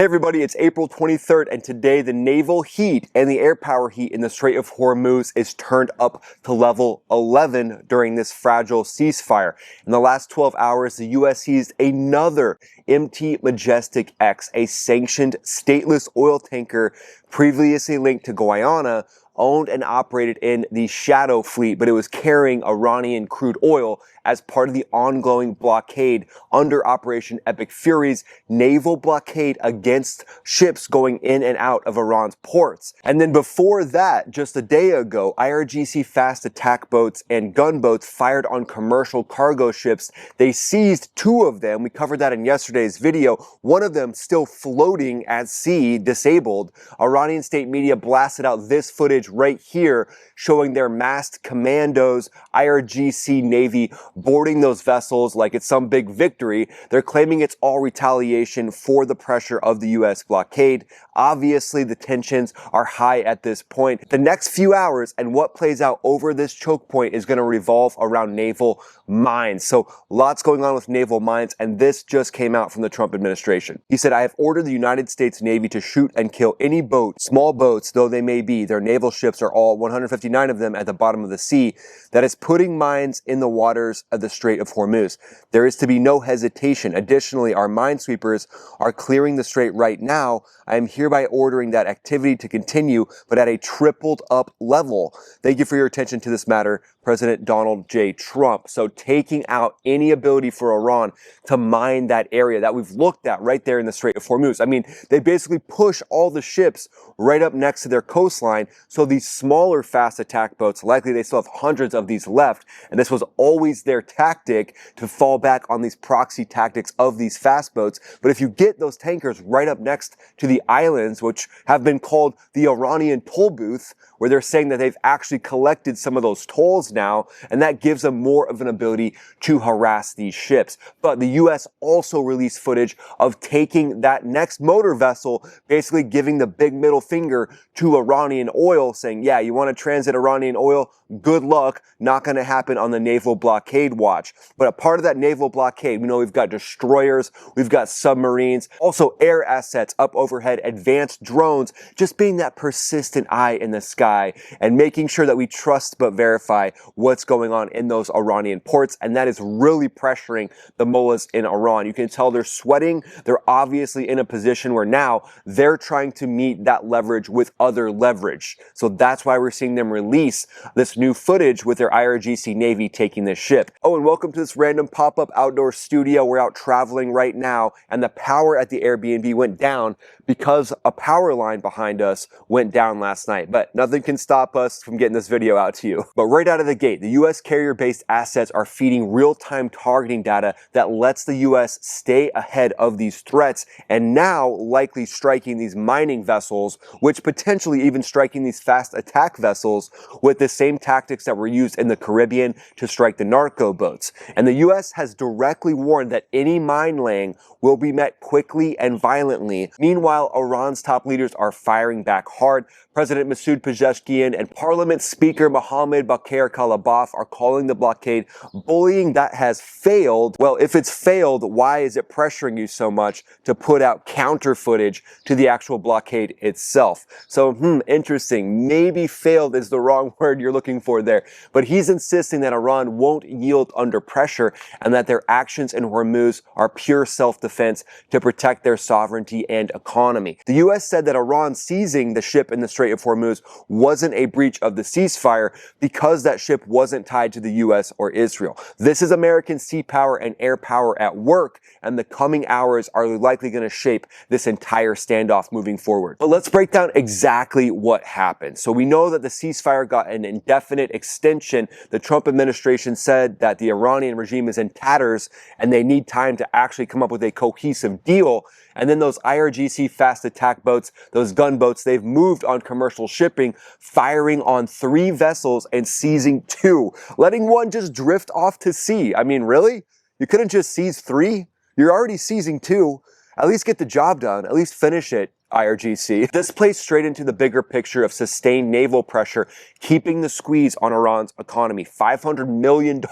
Hey everybody, it's April 23rd, and today the naval heat and the air power heat in the Strait of Hormuz is turned up to level 11 during this fragile ceasefire. In the last 12 hours, the U.S. seized another MT Majestic X, a sanctioned stateless oil tanker previously linked to Guyana, owned and operated in the Shadow Fleet, but it was carrying Iranian crude oil as part of the ongoing blockade under Operation Epic Fury's naval blockade against ships going in and out of Iran's ports. And then before that, just a day ago, IRGC fast attack boats and gunboats fired on commercial cargo ships. They seized two of them. We covered that in yesterday's video. One of them still floating at sea, disabled. Iranian state media blasted out this footage right here showing their masked commandos, IRGC Navy, boarding those vessels like it's some big victory. They're claiming it's all retaliation for the pressure of the U.S. blockade. Obviously, the tensions are high at this point. The next few hours and what plays out over this choke point is going to revolve around naval mines. So lots going on with naval mines, and this just came out from the Trump administration. He said, "I have ordered the United States Navy to shoot and kill any boat, small boats though they may be, their naval ships are all 159 of them at the bottom of the sea, that is putting mines in the waters of the Strait of Hormuz. There is to be no hesitation. Additionally, our minesweepers are clearing the strait right now. I am hereby ordering that activity to continue, but at a tripled up level. Thank you for your attention to this matter, President Donald J. Trump." So taking out any ability for Iran to mine that area that we've looked at right there in the Strait of Hormuz. I mean, they basically push all the ships right up next to their coastline. So these smaller fast attack boats, likely they still have hundreds of these left. And this was always their tactic, to fall back on these proxy tactics of these fast boats. But if you get those tankers right up next to the islands, which have been called the Iranian toll booth, where they're saying that they've actually collected some of those tolls now, and that gives them more of an ability to harass these ships. But the U.S. also released footage of taking that next motor vessel, basically giving the big middle finger to Iranian oil, saying, yeah, you want to transit Iranian oil? Good luck. Not going to happen on the naval blockade watch. But a part of that naval blockade, we know we've got destroyers, we've got submarines, also air assets up overhead, advanced drones, just being that persistent eye in the sky and making sure that we trust but verify what's going on in those Iranian ports. And that is really pressuring the mullahs in Iran. You can tell they're sweating. They're obviously in a position where now they're trying to meet that leverage with other leverage. So that's why we're seeing them release this new footage with their IRGC Navy taking this ship. Oh, and welcome to this random pop-up outdoor studio. We're out traveling right now, and the power at the Airbnb went down because a power line behind us went down last night. But nothing can stop us from getting this video out to you. But right out of the gate, the U.S. carrier-based assets are feeding real-time targeting data that lets the U.S. stay ahead of these threats, and now likely striking these mining vessels, which potentially even striking these fast attack vessels with the same tactics that were used in the Caribbean to strike the narco boats. And the U.S. has directly warned that any mine laying will be met quickly and violently. Meanwhile, Iran's top leaders are firing back hard. President Masoud Pezeshkian and Parliament Speaker Mohammed Bakr Kalibaf are calling the blockade bullying that has failed. Well, if it's failed, why is it pressuring you so much to put out counter footage to the actual blockade itself? So, interesting. Maybe failed is the wrong word you're looking for there. But he's insisting that Iran won't yield under pressure and that their actions in Hormuz are pure self-defense to protect their sovereignty and economy. The U.S. said that Iran seizing the ship in the Strait of Hormuz wasn't a breach of the ceasefire because that ship wasn't tied to the U.S. or Israel. This is American sea power and air power at work, and the coming hours are likely going to shape this entire standoff moving forward. But let's break down exactly what happened. So we know that the ceasefire got an indefinite extension. The Trump administration said that the Iranian regime is in tatters and they need time to actually come up with a cohesive deal. And then those IRGC fast attack boats, those gunboats, they've moved on commercial shipping, firing on 3 vessels and seizing 2, letting one just drift off to sea. I mean, really? You couldn't just seize 3? You're already seizing 2. At least get the job done. At least finish it. IRGC. This plays straight into the bigger picture of sustained naval pressure, keeping the squeeze on Iran's economy. $500 million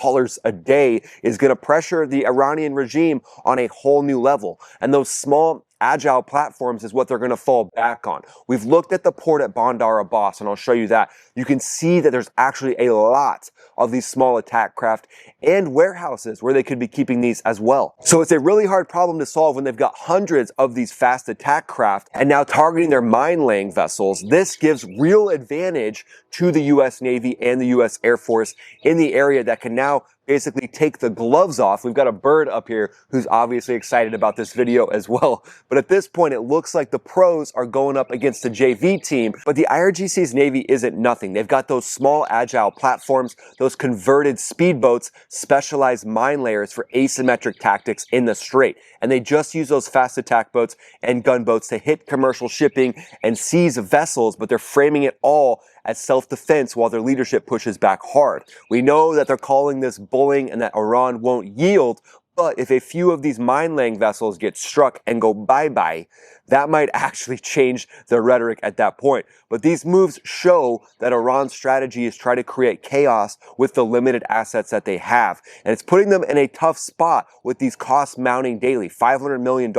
a day is going to pressure the Iranian regime on a whole new level. And those small agile platforms is what they're going to fall back on. We've looked at the port at Bandar Abbas, and I'll show you that. You can see that there's actually a lot of these small attack craft and warehouses where they could be keeping these as well. So it's a really hard problem to solve when they've got hundreds of these fast attack craft and now targeting their mine-laying vessels. This gives real advantage to the US Navy and the US Air Force in the area that can now basically take the gloves off. We've got a bird up here who's obviously excited about this video as well. But at this point, it looks like the pros are going up against the JV team. But the IRGC's Navy isn't nothing. They've got those small agile platforms, those converted speedboats, specialized mine layers for asymmetric tactics in the Strait. And they just use those fast attack boats and gunboats to hit commercial shipping and seize vessels, but they're framing it all as self-defense while their leadership pushes back hard. We know that they're calling this bullying and that Iran won't yield, but if a few of these mine-laying vessels get struck and go bye-bye, that might actually change the rhetoric at that point. But these moves show that Iran's strategy is try to create chaos with the limited assets that they have. And it's putting them in a tough spot with these costs mounting daily, $500 million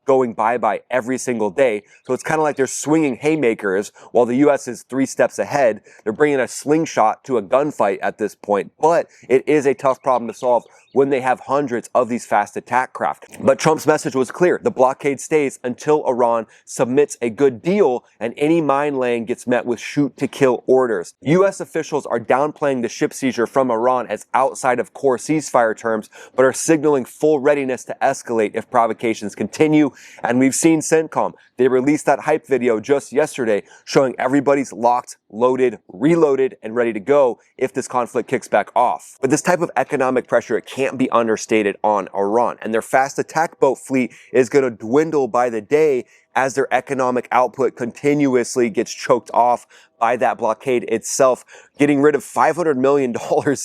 going bye-bye every single day. So it's kind of like they're swinging haymakers while the US is 3 steps ahead. They're bringing a slingshot to a gunfight at this point. But it is a tough problem to solve when they have hundreds of these fast attack craft. But Trump's message was clear. The blockade stays until Iran submits a good deal and any mine laying gets met with shoot to kill orders. US officials are downplaying the ship seizure from Iran as outside of core ceasefire terms, but are signaling full readiness to escalate if provocations continue. And we've seen CENTCOM. They released that hype video just yesterday showing everybody's locked, loaded, reloaded, and ready to go if this conflict kicks back off. But this type of economic pressure, it can't be understated on Iran. And their fast attack boat fleet is going to dwindle by the day as their economic output continuously gets choked off by that blockade itself, getting rid of $500 million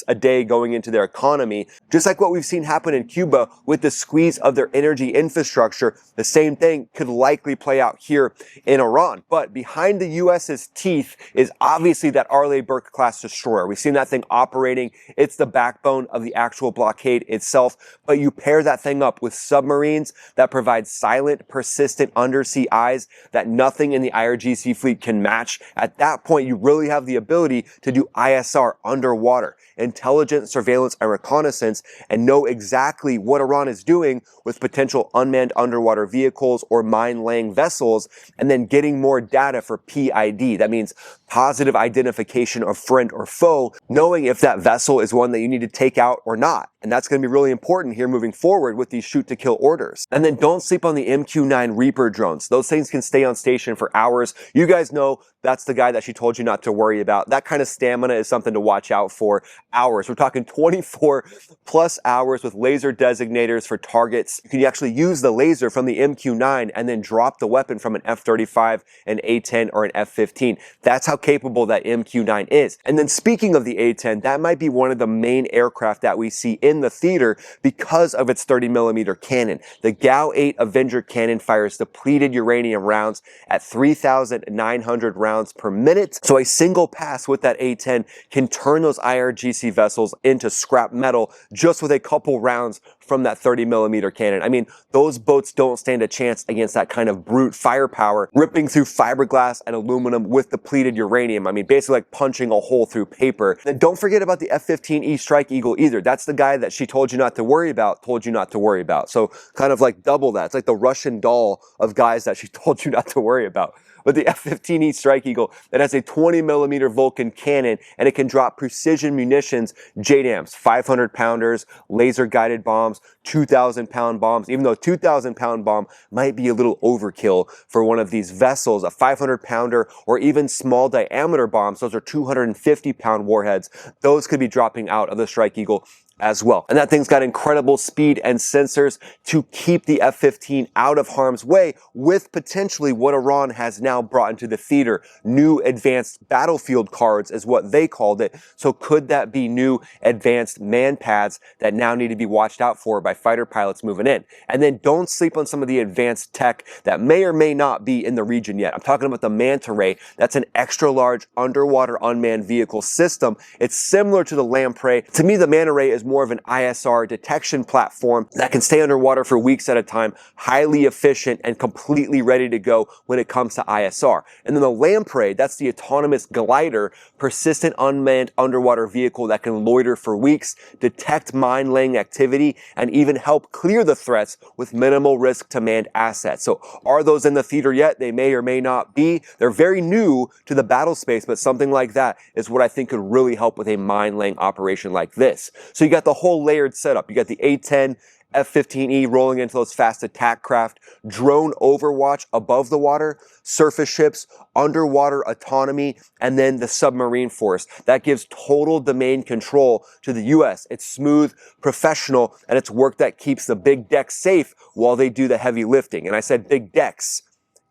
a day going into their economy. Just like what we've seen happen in Cuba with the squeeze of their energy infrastructure, the same thing could likely play out here in Iran. But behind the US's teeth is obviously that Arleigh Burke class destroyer. We've seen that thing operating. It's the backbone of the actual blockade itself. But you pair that thing up with submarines that provide silent, persistent undersea eyes that nothing in the IRGC fleet can match. At that point, you really have the ability to do ISR underwater, intelligence, surveillance, and reconnaissance, and know exactly what Iran is doing with potential unmanned underwater vehicles or mine-laying vessels, and then getting more data for PID. That means positive identification of friend or foe, knowing if that vessel is one that you need to take out or not. And that's going to be really important here moving forward with these shoot-to-kill orders. And then don't sleep on the MQ-9 Reaper drones. Those things can stay on station for hours. You guys know that's the guy that she told you not to worry about. That kind of stamina is something to watch out for. Hours. We're talking 24 plus hours with laser designators for targets. You can actually use the laser from the MQ-9 and then drop the weapon from an F-35, an A-10, or an F-15. That's how capable that MQ-9 is. And then speaking of the A-10, that might be one of the main aircraft that we see in the theater because of its 30mm cannon. The GAU-8 Avenger cannon fires depleted uranium rounds at 3,900 rounds per minute. So a single pass with that A-10 can turn those IRGC vessels into scrap metal just with a couple rounds from that 30mm cannon. I mean, those boats don't stand a chance against that kind of brute firepower, ripping through fiberglass and aluminum with depleted uranium. I mean, basically like punching a hole through paper. And don't forget about the F-15E Strike Eagle either. That's the guy that she told you not to worry about, told you not to worry about. So kind of like double that. It's like the Russian doll of guys that she told you not to worry about. But the F-15E Strike Eagle that has a 20mm Vulcan cannon and it can drop precision munitions, JDAMs, 500-pounders, laser-guided bombs, 2,000-pound bombs. Even though a 2,000-pound bomb might be a little overkill for one of these vessels, a 500-pounder or even small diameter bombs, those are 250-pound warheads. Those could be dropping out of the Strike Eagle as well. And that thing's got incredible speed and sensors to keep the F-15 out of harm's way with potentially what Iran has now brought into the theater. New advanced battlefield cards is what they called it. So could that be new advanced man pads that now need to be watched out for by fighter pilots moving in? And then don't sleep on some of the advanced tech that may or may not be in the region yet. I'm talking about the Manta Ray. That's an extra large underwater unmanned vehicle system. It's similar to the Lamprey. To me, the Manta Ray is more of an ISR detection platform that can stay underwater for weeks at a time, highly efficient and completely ready to go when it comes to ISR. And then the Lamprey, that's the autonomous glider, persistent unmanned underwater vehicle that can loiter for weeks, detect mine-laying activity, and even help clear the threats with minimal risk to manned assets. So are those in the theater yet? They may or may not be. They're very new to the battle space, but something like that is what I think could really help with a mine-laying operation like this. So you got the whole layered setup. You got the A-10, F-15E rolling into those fast attack craft, drone overwatch above the water, surface ships, underwater autonomy, and then the submarine force. That gives total domain control to the US. It's smooth, professional, and it's work that keeps the big decks safe while they do the heavy lifting. And I said big decks.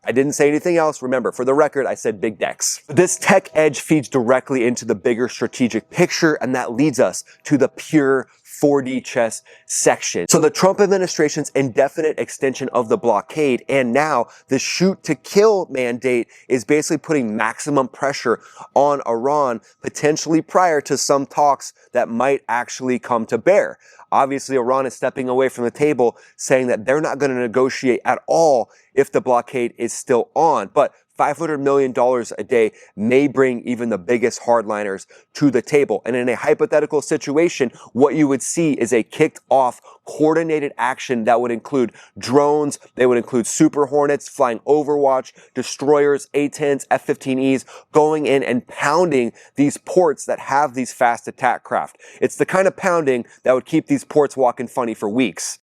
I didn't say anything else. Remember, for the record, I said big decks. This tech edge feeds directly into the bigger strategic picture, and that leads us to the pure 4D chess section. So the Trump administration's indefinite extension of the blockade and now the shoot to kill mandate is basically putting maximum pressure on Iran, potentially prior to some talks that might actually come to bear. Obviously, Iran is stepping away from the table, saying that they're not going to negotiate at all if the blockade is still on. But $500 million a day may bring even the biggest hardliners to the table. And in a hypothetical situation, what you would see is a kicked off coordinated action that would include drones, they would include Super Hornets flying Overwatch, destroyers, A-10s, F-15Es, going in and pounding these ports that have these fast attack craft. It's the kind of pounding that would keep these ports walking funny for weeks.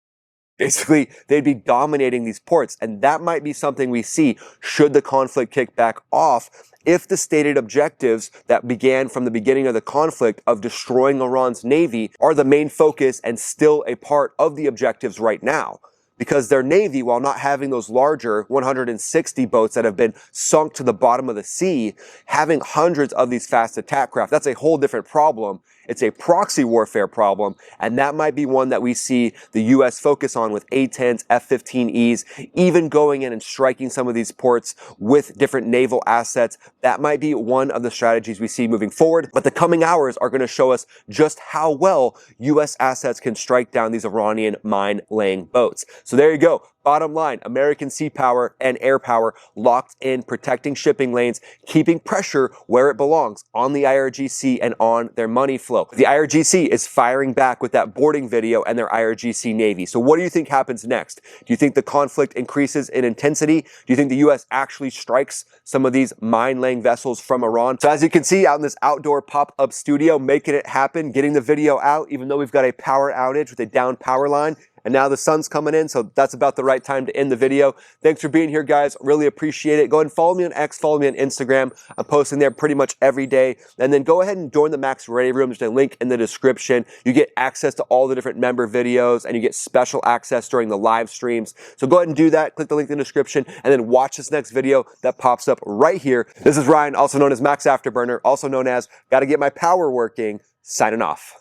Basically, they'd be dominating these ports, and that might be something we see should the conflict kick back off if the stated objectives that began from the beginning of the conflict of destroying Iran's navy are the main focus and still a part of the objectives right now. Because their navy, while not having those larger 160 boats that have been sunk to the bottom of the sea, having hundreds of these fast attack craft, that's a whole different problem. It's a proxy warfare problem, and that might be one that we see the U.S. focus on with A-10s, F-15Es, even going in and striking some of these ports with different naval assets. That might be one of the strategies we see moving forward, but the coming hours are going to show us just how well U.S. assets can strike down these Iranian mine-laying boats. So there you go. Bottom line, American sea power and air power locked in, protecting shipping lanes, keeping pressure where it belongs, on the IRGC and on their money flow. The IRGC is firing back with that boarding video and their IRGC Navy. So what do you think happens next? Do you think the conflict increases in intensity? Do you think the U.S. actually strikes some of these mine-laying vessels from Iran? So as you can see out in this outdoor pop-up studio, making it happen, getting the video out, even though we've got a power outage with a down power line. And now the sun's coming in, so that's about the right time to end the video. Thanks for being here, guys. Really appreciate it. Go ahead and follow me on X, follow me on Instagram. I'm posting there pretty much every day. And then go ahead and join the Max Ready Room. There's a link in the description. You get access to all the different member videos, and you get special access during the live streams. So go ahead and do that. Click the link in the description, and then watch this next video that pops up right here. This is Ryan, also known as Max Afterburner, also known as Gotta Get My Power Working, signing off.